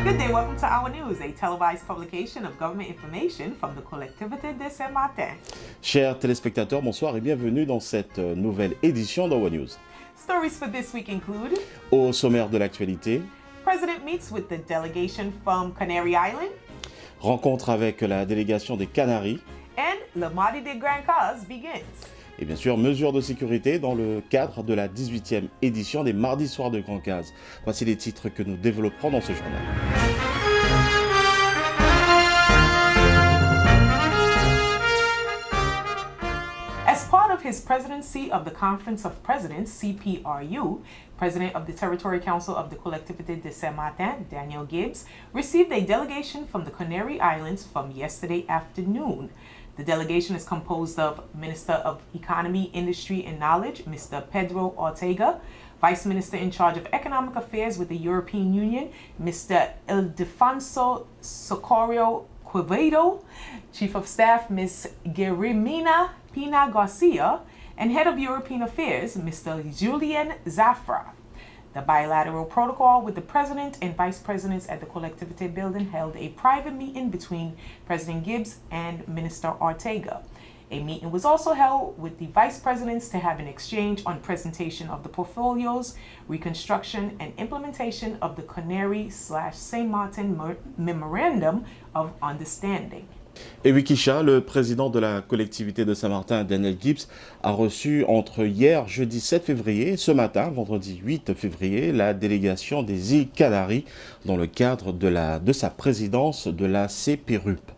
Good day, welcome to Our News, a televised publication of government information from the Collectivité de Saint-Martin. Chers téléspectateurs, bonsoir et bienvenue dans cette nouvelle édition d'Our News. Stories for this week include: Au sommaire de l'actualité, President meets with the delegation from Canary Island, rencontre avec la délégation des Canaries and Le Mardi des Grands Causes begins. et bien sûr mesures de sécurité dans le cadre de la 18e édition des Mardis Soirs de Grand Case. Voici les titres que nous développerons dans ce journal. As part of his presidency of the Conference of Presidents, CPRU, President of the Territory Council of the Collectivité de Saint-Martin, Daniel Gibbs, received a delegation from the Canary Islands from yesterday afternoon. The delegation is composed of Minister of Economy, Industry and Knowledge, Mr. Pedro Ortega, Vice Minister in charge of Economic Affairs with the European Union, Mr. Ildefonso Socorro Quevedo, Chief of Staff, Ms. Guerimina Pina Garcia, and Head of European Affairs, Mr. Julian Zafra. The bilateral protocol with the President and Vice Presidents at the Collectivité Building held a private meeting between President Gibbs and Minister Ortega. A meeting was also held with the Vice Presidents to have an exchange on presentation of the portfolios, reconstruction, and implementation of the Canary/Saint Martin Memorandum of Understanding. Et Wikisha, le président de la collectivité de Saint-Martin, Daniel Gibbs, a reçu entre hier, jeudi 7 février, et ce matin, vendredi 8 février, la délégation des îles Canaries dans le cadre de sa présidence de la CPRUP.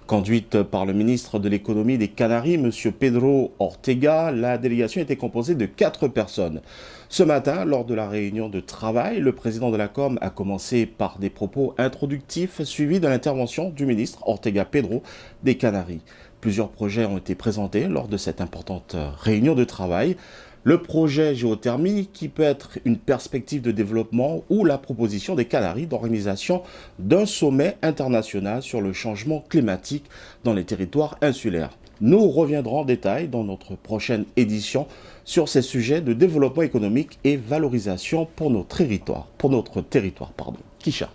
Conduite par le ministre de l'économie des Canaries, M. Pedro Ortega, la délégation était composée de 4 personnes. Ce matin, lors de la réunion de travail, le président de la Com a commencé par des propos introductifs suivis de l'intervention du ministre Ortega Pedro des Canaries. Plusieurs projets ont été présentés lors de cette importante réunion de travail. Le projet géothermie qui peut être une perspective de développement ou la proposition des Canaries d'organisation d'un sommet international sur le changement climatique dans les territoires insulaires. Nous reviendrons en détail dans notre prochaine édition sur ces sujets de développement économique et valorisation pour notre territoire. Kisha.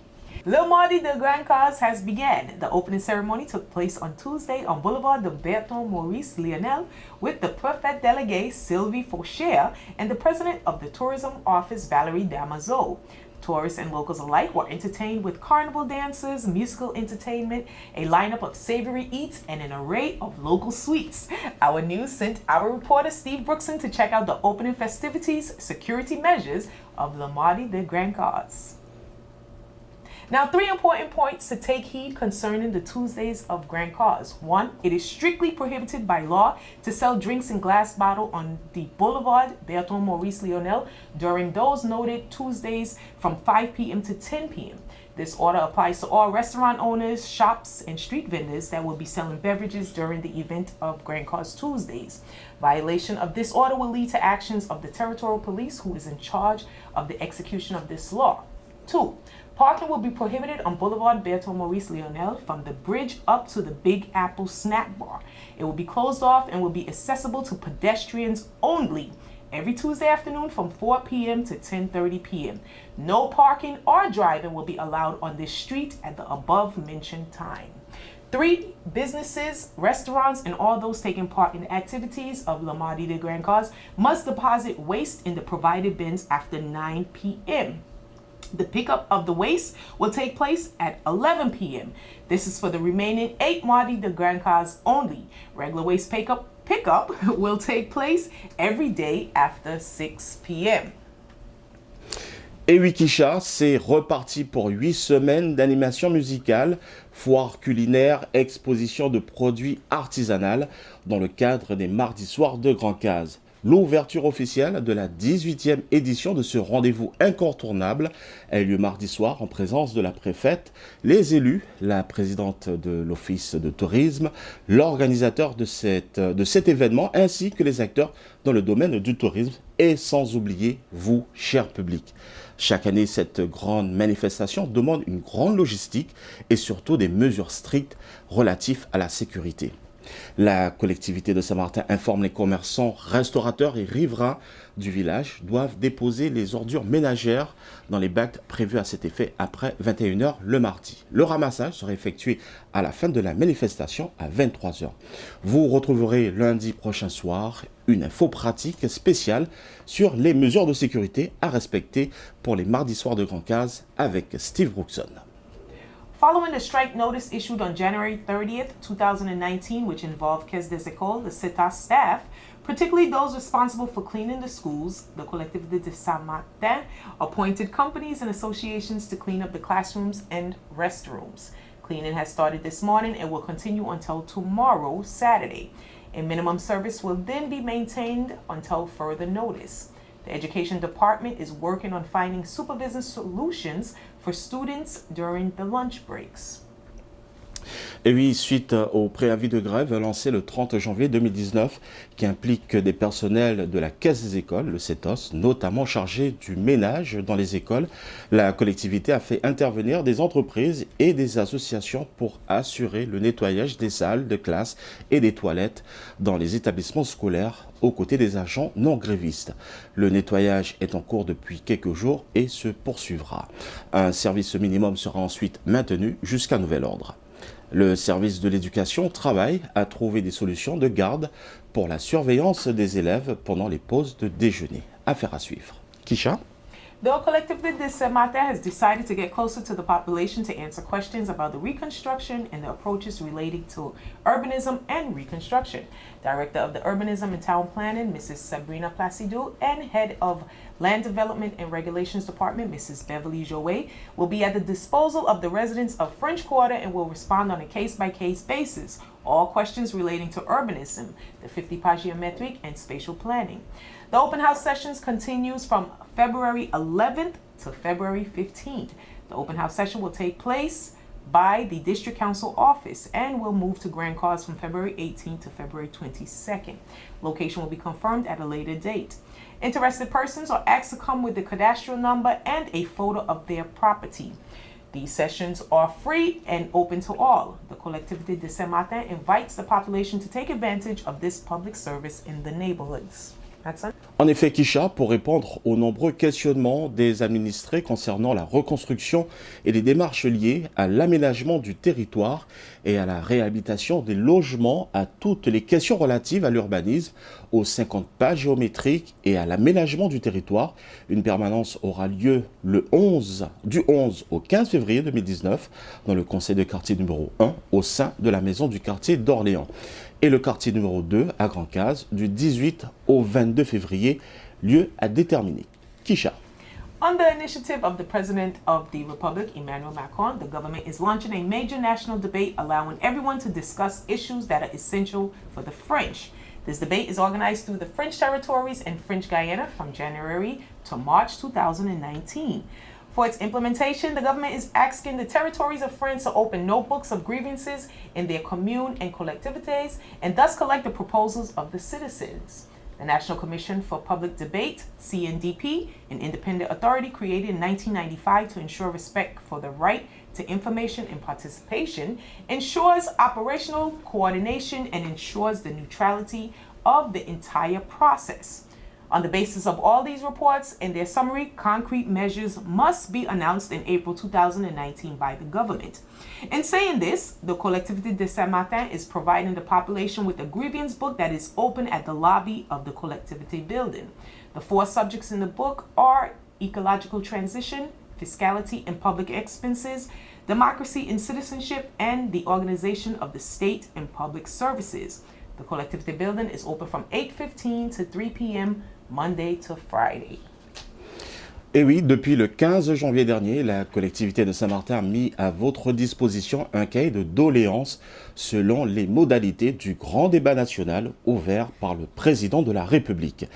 Le Mardi de Grand Cause has begun. The opening ceremony took place on Tuesday on Boulevard de Berton Maurice Lionel with the Prefet Délégué Sylvie Faucher and the President of the Tourism Office Valerie Damazo. Tourists and locals alike were entertained with carnival dances, musical entertainment, a lineup of savory eats, and an array of local sweets. Our news sent our reporter Steve Brookson to check out the opening festivities, security measures of Le Mardi de Grand Cause. Now, 3 important points to take heed concerning the Tuesdays of Grand Cause. 1, it is strictly prohibited by law to sell drinks in glass bottle on the Boulevard Berton Maurice Lionel during those noted Tuesdays from 5 p.m. to 10 p.m. This order applies to all restaurant owners, shops, and street vendors that will be selling beverages during the event of Grand Cause Tuesdays. Violation of this order will lead to actions of the territorial police, who is in charge of the execution of this law. 2, parking will be prohibited on Boulevard Berton Maurice Lionel from the bridge up to the Big Apple Snack Bar. It will be closed off and will be accessible to pedestrians only every Tuesday afternoon from 4 p.m. to 10:30 p.m. No parking or driving will be allowed on this street at the above-mentioned time. 3, businesses, restaurants, and all those taking part in the activities of Le Mardi de Grand Cause must deposit waste in the provided bins after 9 p.m. The pickup of the waste will take place at 11 p.m. This is for the remaining 8 Mardi de Grand Cause only. Regular waste pickup will take place every day after 6 p.m. Et Wikisha, c'est reparti pour 8 semaines d'animation musicale, foire culinaire, exposition de produits artisanaux dans le cadre des Mardis Soirs de Grand Case. L'ouverture officielle de la 18e édition de ce rendez-vous incontournable a eu lieu mardi soir en présence de la préfète, les élus, la présidente de l'Office de tourisme, l'organisateur de cet événement ainsi que les acteurs dans le domaine du tourisme et sans oublier vous, cher public. Chaque année, cette grande manifestation demande une grande logistique et surtout des mesures strictes relatives à la sécurité. La collectivité de Saint-Martin informe les commerçants, restaurateurs et riverains du village doivent déposer les ordures ménagères dans les bacs prévus à cet effet après 21 h le mardi. Le ramassage sera effectué à la fin de la manifestation à 23 h. Vous retrouverez lundi prochain soir une info pratique spéciale sur les mesures de sécurité à respecter pour les mardis soirs de Grand Case avec Steve Brookson. Following the strike notice issued on January 30th, 2019, which involved Caisse des Écoles, the CETA staff, particularly those responsible for cleaning the schools, the Collectivité de Saint-Martin appointed companies and associations to clean up the classrooms and restrooms. Cleaning has started this morning and will continue until tomorrow, Saturday. A minimum service will then be maintained until further notice. The Education Department is working on finding supervision solutions for students during the lunch breaks. Et oui, suite au préavis de grève lancé le 30 janvier 2019, qui implique des personnels de la Caisse des écoles, le CETOS, notamment chargés du ménage dans les écoles, la collectivité a fait intervenir des entreprises et des associations pour assurer le nettoyage des salles de classe et des toilettes dans les établissements scolaires aux côtés des agents non grévistes. Le nettoyage est en cours depuis quelques jours et se poursuivra. Un service minimum sera ensuite maintenu jusqu'à nouvel ordre. Le service de l'éducation travaille à trouver des solutions de garde pour la surveillance des élèves pendant les pauses de déjeuner. Affaire à suivre. Kisha? The Collectivité de Saint-Martin has decided to get closer to the population to answer questions about the reconstruction and the approaches relating to urbanism and reconstruction. Director of the Urbanism and Town Planning, Mrs. Sabrina Placido, and Head of Land Development and Regulations Department, Mrs. Beverly Joet, will be at the disposal of the residents of French Quarter and will respond on a case-by-case basis. All questions relating to urbanism, the 50 pas géométrique, and spatial planning. The open house sessions continues from February 11th to February 15th. The open house session will take place by the District Council office and will move to Grand Cause from February 18th to February 22nd. Location will be confirmed at a later date. Interested persons are asked to come with the cadastral number and a photo of their property. These sessions are free and open to all. The Collectivité de Saint-Martin invites the population to take advantage of this public service in the neighborhoods. En effet, Kisha, pour répondre aux nombreux questionnements des administrés concernant la reconstruction et les démarches liées à l'aménagement du territoire et à la réhabilitation des logements, à toutes les questions relatives à l'urbanisme, aux 50 pas géométriques et à l'aménagement du territoire, une permanence aura lieu du 11 au 15 février 2019 dans le conseil de quartier numéro 1 au sein de la maison du quartier d'Orléans. Et le quartier numéro 2 à Grand Case du 18 au 22 février, lieu à déterminer. Kisha. On the initiative of the President of the Republic, Emmanuel Macron, the government is launching a major national debate allowing everyone to discuss issues that are essential for the French. This debate is organized through the French territories and French Guyana from January to March 2019. For its implementation, the government is asking the territories of France to open notebooks of grievances in their commune and collectivités and thus collect the proposals of the citizens. The National Commission for Public Debate, CNDP, an independent authority created in 1995 to ensure respect for the right to information and participation, ensures operational coordination and ensures the neutrality of the entire process. On the basis of all these reports and their summary, concrete measures must be announced in April 2019 by the government. In saying this, the Collectivité de Saint-Martin is providing the population with a grievance book that is open at the lobby of the Collectivité building. The 4 subjects in the book are ecological transition, fiscality and public expenses, democracy and citizenship, and the organization of the state and public services. The Collectivité building is open from 8:15 to 3 p.m. Monday to Friday. Et oui, depuis le 15 janvier dernier, la collectivité de Saint-Martin a mis à votre disposition un cahier de doléances selon les modalités du grand débat national ouvert par le président de la République.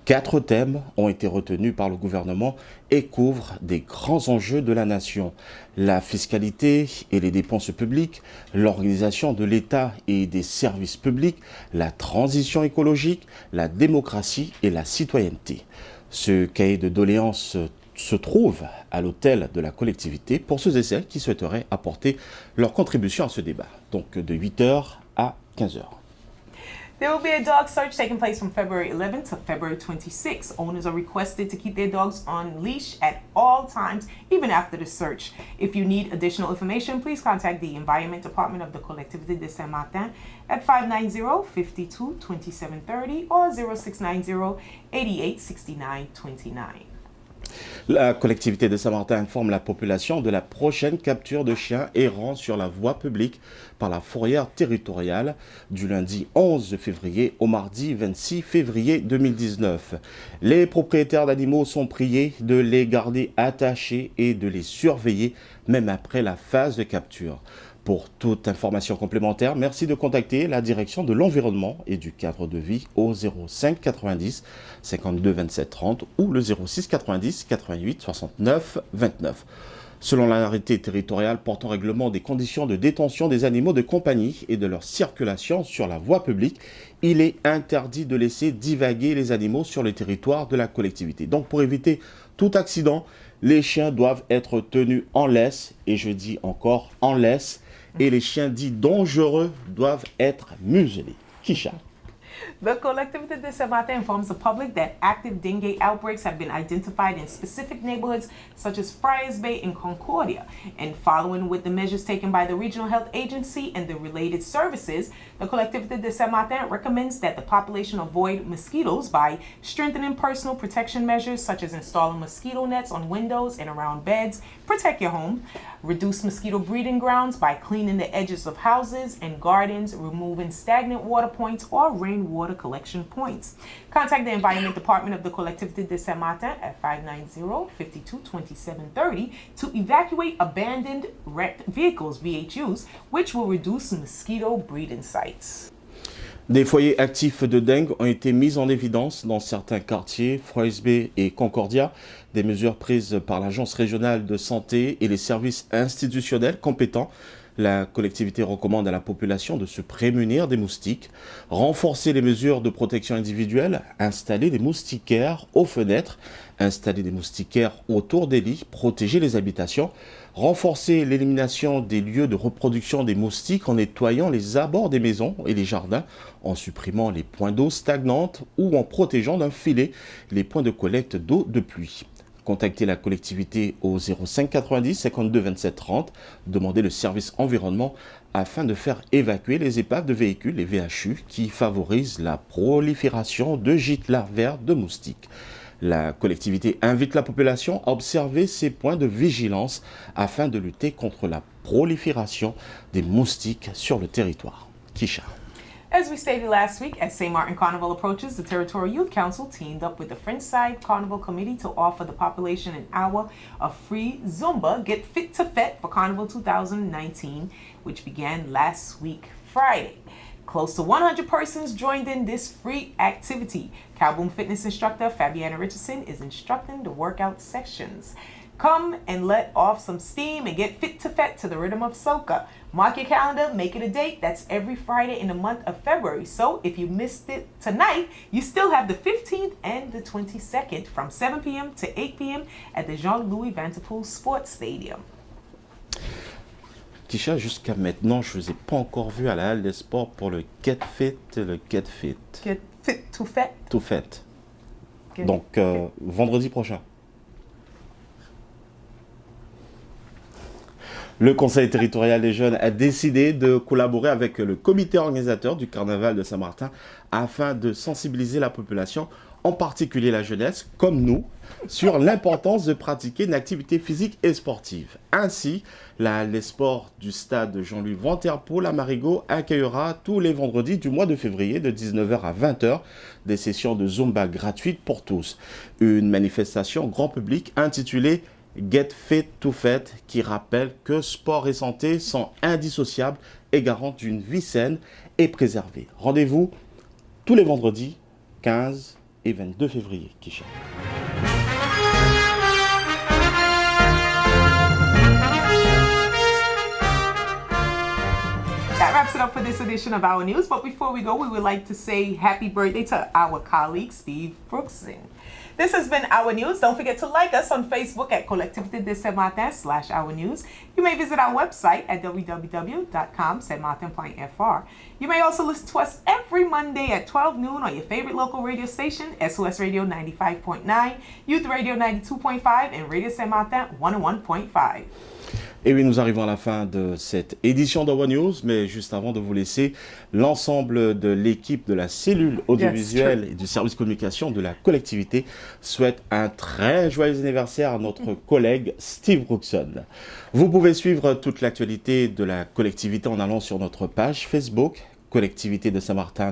4 thèmes ont été retenus par le gouvernement et couvrent des grands enjeux de la nation. La fiscalité et les dépenses publiques, l'organisation de l'État et des services publics, la transition écologique, la démocratie et la citoyenneté. Ce cahier de doléances se trouve à l'hôtel de la collectivité pour ceux et celles qui souhaiteraient apporter leur contribution à ce débat. Donc de 8 h à 15 h. There will be a dog search taking place from February 11th to February 26th. Owners are requested to keep their dogs on leash at all times, even after the search. If you need additional information, please contact the Environment Department of the Collectivité de Saint-Martin at 590-52-2730 or 0690-886929. La collectivité de Saint-Martin informe la population de la prochaine capture de chiens errants sur la voie publique par la fourrière territoriale du lundi 11 février au mardi 26 février 2019. Les propriétaires d'animaux sont priés de les garder attachés et de les surveiller même après la phase de capture. Pour toute information complémentaire, merci de contacter la direction de l'environnement et du cadre de vie au 05 90 52 27 30 ou le 06 90 88 69 29. Selon l'arrêté territorial portant règlement des conditions de détention des animaux de compagnie et de leur circulation sur la voie publique, il est interdit de laisser divaguer les animaux sur le territoire de la collectivité. Donc pour éviter tout accident, les chiens doivent être tenus en laisse, et je dis encore en laisse, et les chiens dits dangereux doivent être muselés. Kisha. The Collectivité de Saint-Martin informs the public that active dengue outbreaks have been identified in specific neighborhoods such as Friars Bay and Concordia. And following with the measures taken by the Regional Health Agency and the related services, the Collectivité de Saint-Martin recommends that the population avoid mosquitoes by strengthening personal protection measures such as installing mosquito nets on windows and around beds, protect your home, reduce mosquito breeding grounds by cleaning the edges of houses and gardens, removing stagnant water points or rainwater collection points. Contact the Environment Department of the Collectivité de Saint-Martin at 590-52-2730 to evacuate abandoned wrecked vehicles, VHUs, which will reduce mosquito breeding sites. Des foyers actifs de dengue ont été mis en évidence dans certains quartiers, Friars Bay et Concordia. Des mesures prises par l'Agence régionale de santé et les services institutionnels compétents. La collectivité recommande à la population de se prémunir des moustiques, renforcer les mesures de protection individuelle, installer des moustiquaires aux fenêtres, installer des moustiquaires autour des lits, protéger les habitations, renforcer l'élimination des lieux de reproduction des moustiques en nettoyant les abords des maisons et les jardins, en supprimant les points d'eau stagnantes ou en protégeant d'un filet les points de collecte d'eau de pluie. Contactez la collectivité au 05 90 52 27 30, demandez le service environnement afin de faire évacuer les épaves de véhicules, les VHU, qui favorisent la prolifération de gîtes larvaires de moustiques. La collectivité invite la population à observer ces points de vigilance afin de lutter contre la prolifération des moustiques sur le territoire. Kisha. As we stated last week, as St. Martin Carnival approaches, the Territorial Youth Council teamed up with the Frenchside Carnival Committee to offer the population an hour of free Zumba Get Fit to Fet for Carnival 2019, which began last week, Friday. Close to 100 persons joined in this free activity. Cowboom fitness instructor Fabiana Richardson is instructing the workout sections. Come and let off some steam and get fit to fet to the rhythm of soca. Mark your calendar, make it a date. That's every Friday in the month of February. So if you missed it tonight, you still have the 15th and the 22nd from 7 p.m. to 8 p.m. at the Jean-Louis Vanterpool Sports Stadium. Kisha, jusqu'à maintenant, je ne vous ai pas encore vu à la Halle des Sports pour le Get Fit. Get fit to fet. To Fet. Donc, vendredi prochain. Le Conseil territorial des jeunes a décidé de collaborer avec le comité organisateur du Carnaval de Saint-Martin afin de sensibiliser la population, en particulier la jeunesse, comme nous, sur l'importance de pratiquer une activité physique et sportive. Ainsi, la Halle des Sports du stade Jean-Louis Vanterpool à Marigot accueillera tous les vendredis du mois de février de 19h à 20h des sessions de Zumba gratuites pour tous. Une manifestation grand public intitulée Get Fit to Fet qui rappelle que sport et santé sont indissociables et garantent d'une vie saine et préservée. Rendez-vous tous les vendredis 15 et 22 février. Kisha. That wraps it it up for this edition of Our News. But before we go, we would like to say happy birthday to our colleague, Steve Brookson. This has been Our News. Don't forget to like us on Facebook at Collectivité de Saint-Martin /Our News. You may visit our website at www.saintmartin.fr. You may also listen to us every Monday at 12 noon on your favorite local radio station, SOS Radio 95.9, Youth Radio 92.5, and Radio Saint-Martin 101.5. Et oui, nous arrivons à la fin de cette édition d'Our News, mais juste avant de vous laisser, l'ensemble de l'équipe de la cellule audiovisuelle et du service communication de la collectivité souhaite un très joyeux anniversaire à notre collègue Steve Brookson. Vous pouvez suivre toute l'actualité de la collectivité en allant sur notre page Facebook, collectivité de Saint-Martin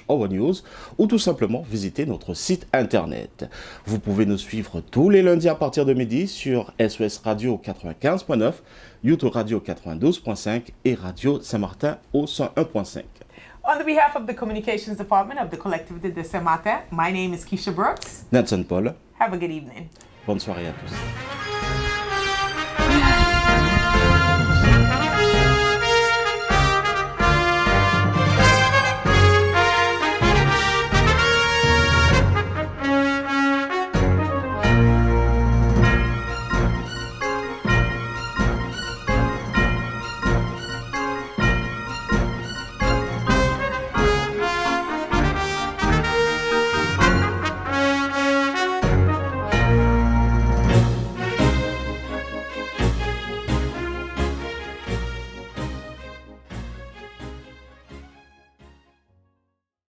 /Our News, ou tout simplement visiter notre site internet. Vous pouvez nous suivre tous les lundis à partir de midi sur SOS Radio 95.9, YouTube Radio 92.5 et Radio Saint-Martin au 101.5. On behalf of the Communications Department of the Collectivité de Saint-Martin, my name is Keisha Brooks. Nelson Paul. Have a good evening. Bonne soirée à tous.